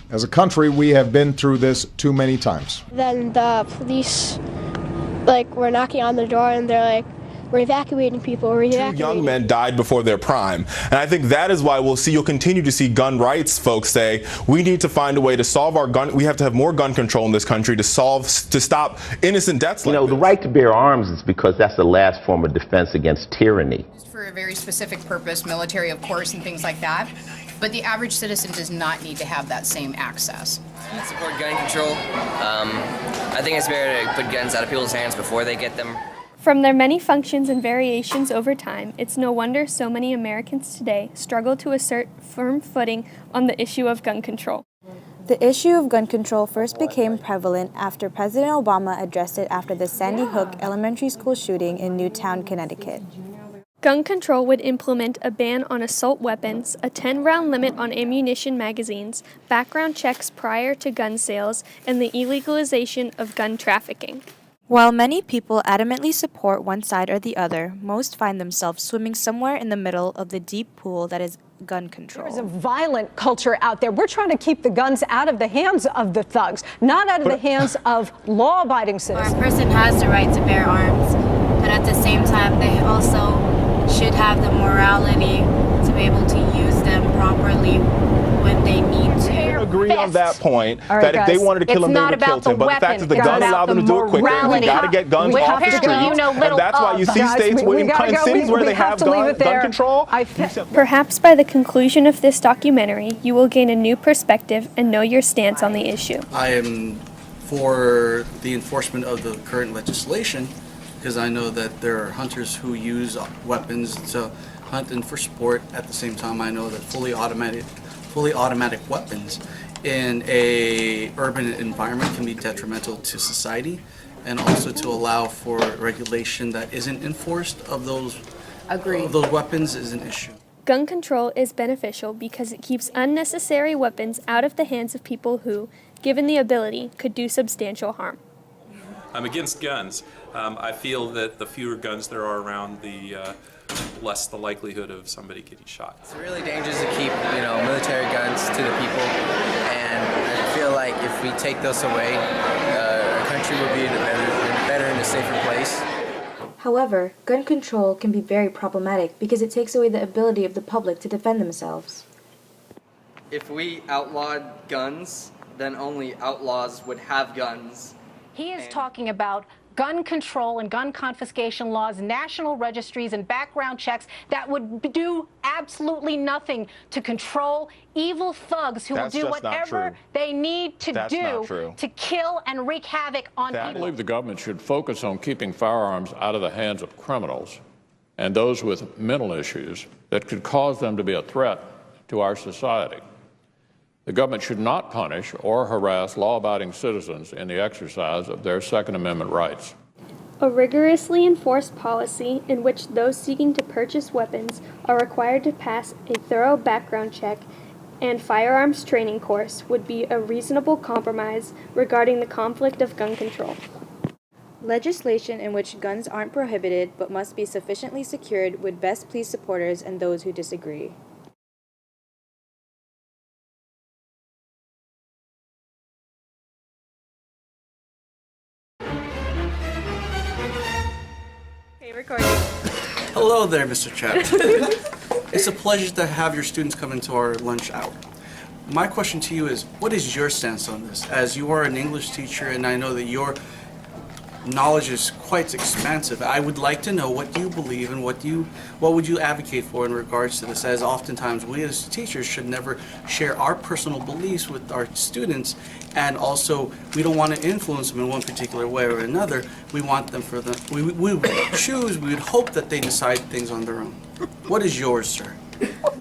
As a country, we have been through this too many times. Then the police, were knocking on the door and they're like, we're evacuating people. We're evacuating. 2 young men died before their prime. And I think that is why you'll continue to see gun rights folks say, we need to find a way to solve we have to have more gun control in this country to stop innocent deaths like this. The right to bear arms is because that's the last form of defense against tyranny. For a very specific purpose, military, of course, and things like that. But the average citizen does not need to have that same access. I support gun control. I think it's better to put guns out of people's hands before they get them. From their many functions and variations over time, it's no wonder so many Americans today struggle to assert firm footing on the issue of gun control. The issue of gun control first became prevalent after President Obama addressed it after the Sandy Hook Elementary School shooting in Newtown, Connecticut. Gun control would implement a ban on assault weapons, a 10-round limit on ammunition magazines, background checks prior to gun sales, and the illegalization of gun trafficking. While many people adamantly support one side or the other, most find themselves swimming somewhere in the middle of the deep pool that is gun control. There's a violent culture out there. We're trying to keep the guns out of the hands of the thugs, not out of the hands of law-abiding citizens. A person has the right to bear arms, but at the same time, they also should have the morality to be able to use them properly when they need to. I agree on that point, Right, that if they guys, wanted to kill him, they would have killed him. But the fact is the gun allowed them to do it quicker. We got to get guns off the streets. And that's why you see states in cities where they have gun control. Perhaps by the conclusion of this documentary, you will gain a new perspective and know your stance on the issue. I am for the enforcement of the current legislation because I know that there are hunters who use weapons to hunt and for sport. At the same time, I know that fully automatic weapons in a urban environment can be detrimental to society, and also to allow for regulation that isn't enforced of those weapons is an issue. Gun control is beneficial because it keeps unnecessary weapons out of the hands of people who, given the ability, could do substantial harm. I'm against guns. I feel that the fewer guns there are around, the less the likelihood of somebody getting shot. It's really dangerous to keep, military guns to the people, and I feel like if we take those away, our country will be in a better and a safer place. However, gun control can be very problematic because it takes away the ability of the public to defend themselves. If we outlawed guns, then only outlaws would have guns. He is talking about gun control and gun confiscation laws, national registries and background checks that would do absolutely nothing to control evil thugs who will do whatever they need to do to kill and wreak havoc on people. I believe the government should focus on keeping firearms out of the hands of criminals and those with mental issues that could cause them to be a threat to our society. The government should not punish or harass law-abiding citizens in the exercise of their Second Amendment rights. A rigorously enforced policy in which those seeking to purchase weapons are required to pass a thorough background check and firearms training course would be a reasonable compromise regarding the conflict of gun control. Legislation in which guns aren't prohibited but must be sufficiently secured would best please supporters and those who disagree. Hello there, Mr. Chatham. It's a pleasure to have your students come into our lunch hour. My question to you is, what is your stance on this? As you are an English teacher, and I know that your knowledge is quite expansive, I would like to know, what do you believe and what would you advocate for in regards to this, as oftentimes we as teachers should never share our personal beliefs with our students, and also we don't want to influence them in one particular way or another. We want them we would hope that they decide things on their own. What is yours, sir?